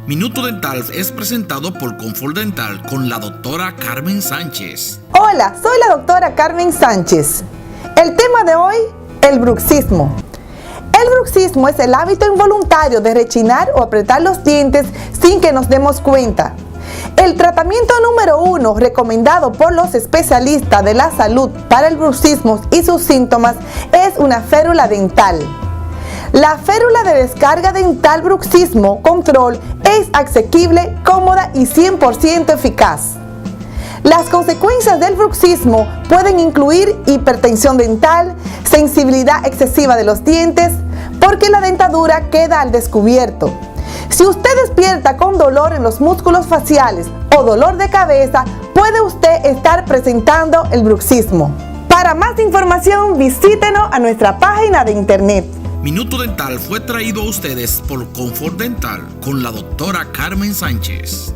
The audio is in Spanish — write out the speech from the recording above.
Minuto Dental es presentado por Confort Dental con la doctora Carmen Sánchez. Hola, soy la doctora Carmen Sánchez. El tema de hoy, el bruxismo. El bruxismo es el hábito involuntario de rechinar o apretar los dientes sin que nos demos cuenta. El tratamiento número 1 recomendado por los especialistas de la salud para el bruxismo y sus síntomas es una férula dental. La férula de descarga dental bruxismo control es asequible, cómoda y 100% eficaz. Las consecuencias del bruxismo pueden incluir hipertensión dental, sensibilidad excesiva de los dientes, porque la dentadura queda al descubierto. Si usted despierta con dolor en los músculos faciales o dolor de cabeza, puede usted estar presentando el bruxismo. Para más información, visítenos a nuestra página de internet. Minuto Dental fue traído a ustedes por Confort Dental con la doctora Carmen Sánchez.